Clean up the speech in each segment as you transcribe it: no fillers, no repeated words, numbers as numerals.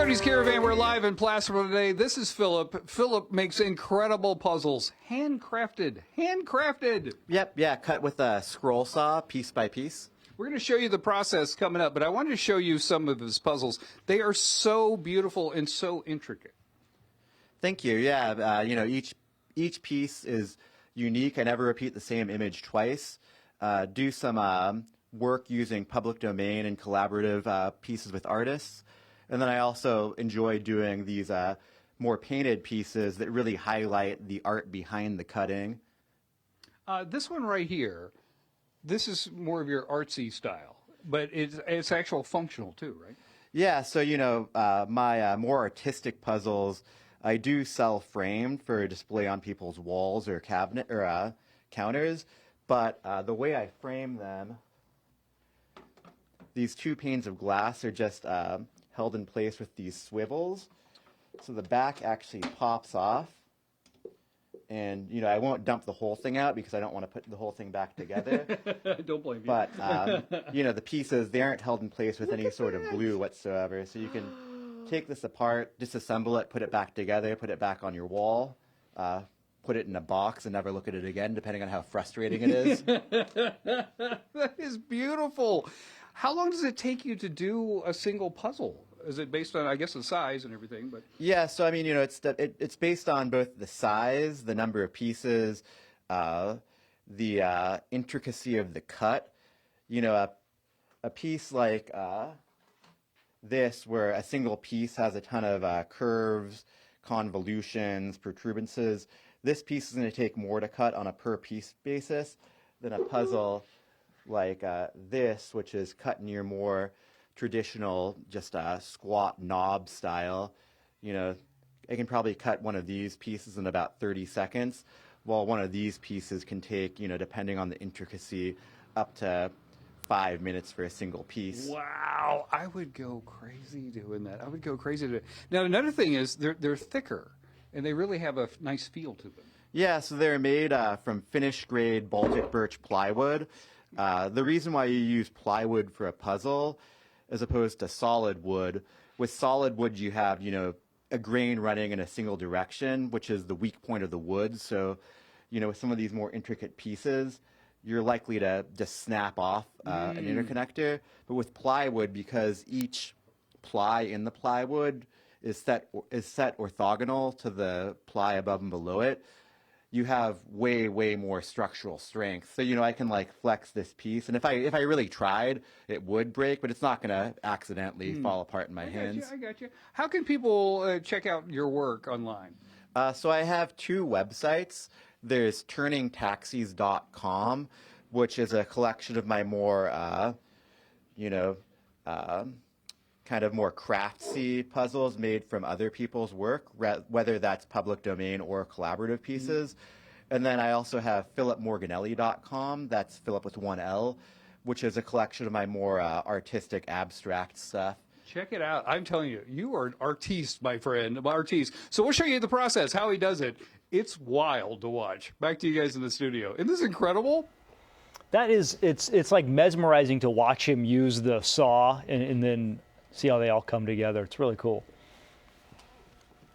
Cody's Caravan, we're live in Placerville today. This is Phillip. Phillip makes incredible puzzles. Handcrafted. Yep, yeah, cut with a scroll saw, piece by piece. We're going to show you the process coming up, but I wanted to show you some of his puzzles. They are so beautiful and so intricate. Thank you. Yeah, each piece is unique. I never repeat the same image twice. Do some work using public domain and collaborative pieces with artists. And then I also enjoy doing these more painted pieces that really highlight the art behind the cutting. This one right here, this is more of your artsy style, but it's actual functional too, right? Yeah, so my more artistic puzzles, I do sell framed for display on people's walls or cabinet or counters, but the way I frame them, these two panes of glass are just held in place with these swivels. So the back actually pops off. And, I won't dump the whole thing out because I don't want to put the whole thing back together. Don't blame you. But, the pieces, they aren't held in place with any sort of glue whatsoever. So you can take this apart, disassemble it, put it back together, put it back on your wall, put it in a box and never look at it again, depending on how frustrating it is. That is beautiful. How long does it take you to do a single puzzle? Is it based on, I guess, the size and everything? But yeah, so I mean, it's based on both the size, the number of pieces, the intricacy of the cut. A piece like this, where a single piece has a ton of curves, convolutions, protuberances. This piece is going to take more to cut on a per piece basis than a puzzle like this, which is cut near more traditional, just squat knob style. I can probably cut one of these pieces in about 30 seconds, while one of these pieces can take, depending on the intricacy, up to 5 minutes for a single piece. Wow, I would go crazy doing that. I would go crazy. Now, another thing is they're thicker, and they really have a nice feel to them. Yeah, so they're made from finished grade Baltic birch plywood. The reason why you use plywood for a puzzle as opposed to solid wood, with solid wood you have, a grain running in a single direction, which is the weak point of the wood. So, with some of these more intricate pieces, you're likely to just snap off an interconnector. But with plywood, because each ply in the plywood is set orthogonal to the ply above and below it, you have way more structural strength. So, I can flex this piece, and if I really tried, it would break, but it's not going to accidentally fall apart in my hands. I got you. How can people check out your work online? So I have two websites. There's turningtaxis.com, which is a collection of my more, kind of more craftsy puzzles made from other people's work, whether that's public domain or collaborative pieces. And then I also have philipmorganelli.com, that's Philip with one L, which is a collection of my more artistic, abstract stuff. Check it out. I'm telling you, you are an artiste, my friend, artiste. So we'll show you the process, how he does it. It's wild to watch. Back to you guys in the studio. Isn't this incredible? That is, it's like mesmerizing to watch him use the saw and then see how they all come together. It's really cool.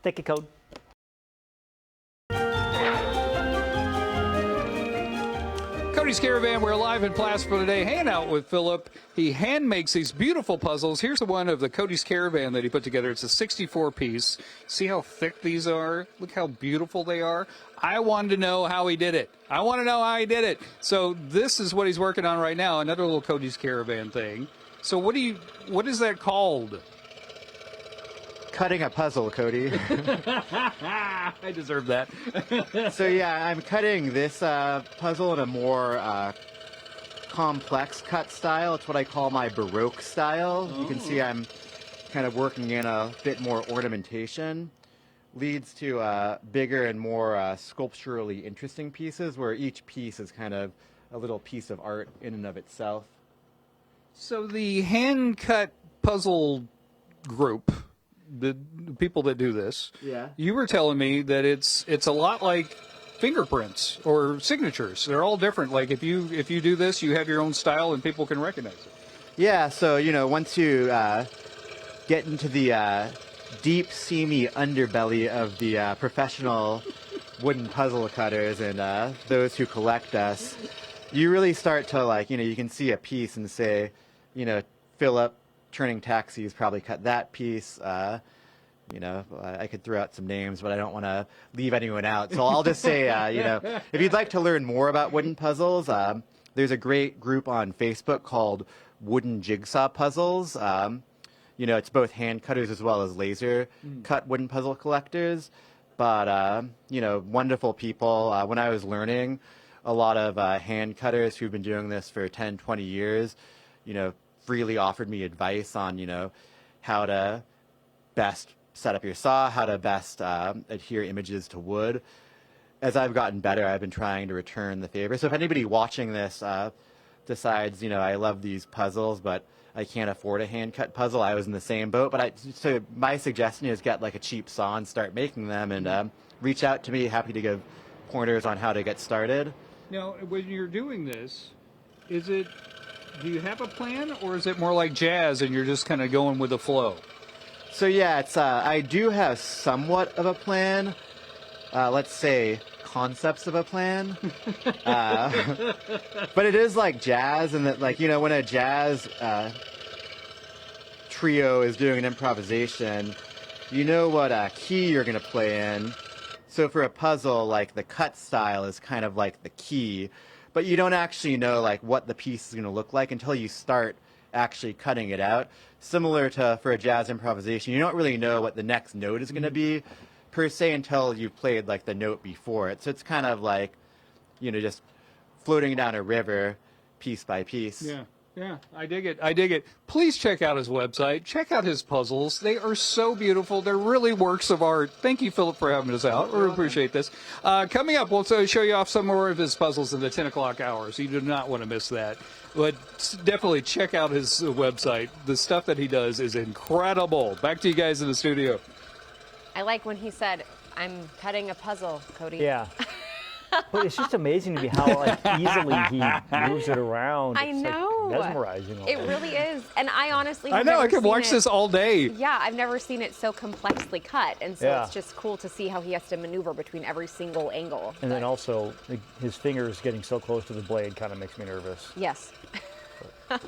Thank you, Cody. Cody's Caravan, we're live in Placerville today, hanging out with Phillip. He hand makes these beautiful puzzles. Here's the one of the Cody's Caravan that he put together. It's a 64-piece. See how thick these are? Look how beautiful they are. I wanted to know how he did it. So this is what he's working on right now, another little Cody's Caravan thing. So what is that called? Cutting a puzzle, Cody. I deserve that. So yeah, I'm cutting this puzzle in a more complex cut style. It's what I call my Baroque style. You can see I'm kind of working in a bit more ornamentation. Leads to bigger and more sculpturally interesting pieces, where each piece is kind of a little piece of art in and of itself. So the hand-cut puzzle group, the people that do this, yeah, you were telling me that it's a lot like fingerprints or signatures. They're all different. Like if you do this, you have your own style and people can recognize it. Yeah. So once you get into the deep, seamy underbelly of the professional wooden puzzle cutters and those who collect us, you really start to like, you can see a piece and say, Phillip turning taxis probably cut that piece. I could throw out some names, but I don't want to leave anyone out. So I'll just say, if you'd like to learn more about wooden puzzles, there's a great group on Facebook called Wooden Jigsaw Puzzles. It's both hand cutters as well as laser cut wooden puzzle collectors. But, wonderful people. When I was learning, a lot of hand cutters who've been doing this for 10, 20 years, freely offered me advice on, how to best set up your saw, how to best adhere images to wood. As I've gotten better, I've been trying to return the favor. So if anybody watching this decides, I love these puzzles, but I can't afford a hand-cut puzzle. I was in the same boat. So my suggestion is get like a cheap saw and start making them, and reach out to me. Happy to give pointers on how to get started. Now, when you're doing this, do you have a plan, or is it more like jazz and you're just kind of going with the flow? So yeah, I do have somewhat of a plan. Let's say concepts of a plan. But it is like jazz, and that when a jazz trio is doing an improvisation, you know what key you're going to play in. So for a puzzle, like the cut style is kind of like the key, but you don't actually know like what the piece is going to look like until you start actually cutting it out. Similar to for a jazz improvisation, you don't really know what the next note is going to be per se until you've played like the note before it. So it's kind of like, just floating down a river piece by piece. Yeah, I dig it. Please check out his website. Check out his puzzles. They are so beautiful. They're really works of art. Thank you, Phillip, for having us out. We appreciate this. Coming up, we'll show you off some more of his puzzles in the 10 o'clock hour, so you do not want to miss that. But definitely check out his website. The stuff that he does is incredible. Back to you guys in the studio. I like when he said, "I'm cutting a puzzle, Cody." Yeah. But it's just amazing to me how easily he moves it around. I know. Mesmerizing. It really is. And I honestly I know. I could watch this all day. Yeah, I've never seen it so complexly cut. And so it's just cool to see how he has to maneuver between every single angle. And then also, his fingers getting so close to the blade kind of makes me nervous. Yes. All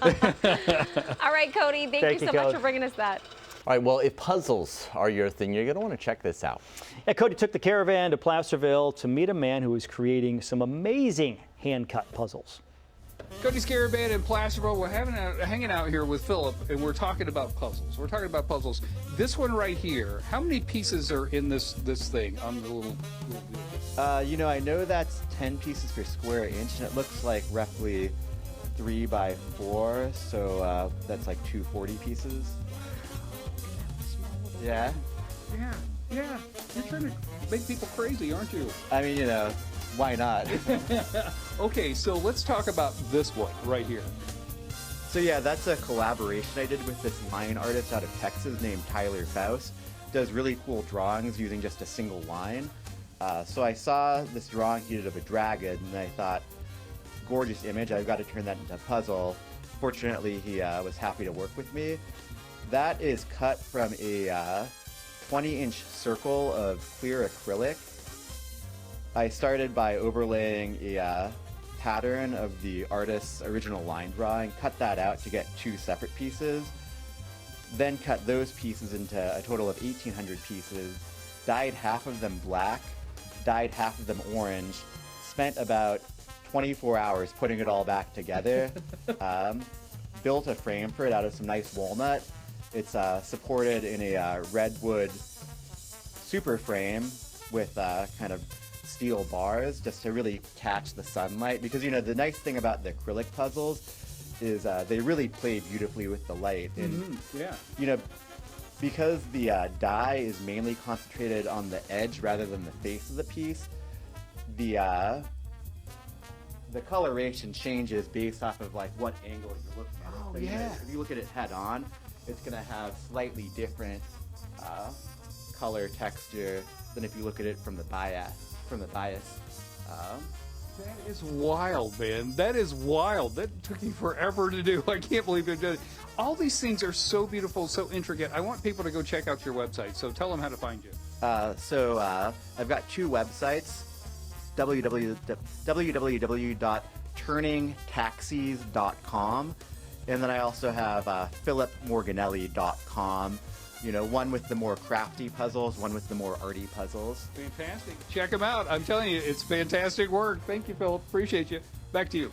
right, Cody. Thank you so much for bringing us that. All right, well, if puzzles are your thing, you're going to want to check this out. Yeah, Cody took the caravan to Placerville to meet a man who is creating some amazing hand-cut puzzles. Cody's Caravan in Placerville. We're hanging out here with Phillip, and we're talking about puzzles. This one right here, how many pieces are in this thing on the little I know that's 10 pieces per square inch, and it looks like roughly 3 by 4, so that's like 240 pieces. Yeah. Yeah. You're trying to make people crazy, aren't you? I mean, why not? Okay, so let's talk about this one right here. So yeah, that's a collaboration I did with this line artist out of Texas named Tyler Faust. Does really cool drawings using just a single line. So I saw this drawing he did of a dragon, and I thought, gorgeous image, I've got to turn that into a puzzle. Fortunately, he was happy to work with me. That is cut from a 20-inch circle of clear acrylic. I started by overlaying a pattern of the artist's original line drawing, cut that out to get 2 separate pieces, then cut those pieces into a total of 1,800 pieces, dyed half of them black, dyed half of them orange, spent about 24 hours putting it all back together, built a frame for it out of some nice walnut. It's supported in a redwood super frame with kind of steel bars just to really catch the sunlight, because the nice thing about the acrylic puzzles is they really play beautifully with the light, and because the dye is mainly concentrated on the edge rather than the face of the piece, the coloration changes based off of like what angle you're looking at it. So, if you look at it head on, it's going to have slightly different color texture than if you look at it from the bias. That is wild, man. That is wild. That took you forever to do. I can't believe you did it. All these things are so beautiful, so intricate. I want people to go check out your website. So tell them how to find you. I've got two websites, www.turningtaxis.com, and then I also have phillipmorganelli.com. You know, one with the more crafty puzzles, one with the more arty puzzles. Fantastic. Check them out. I'm telling you, it's fantastic work. Thank you, Phillip. Appreciate you. Back to you.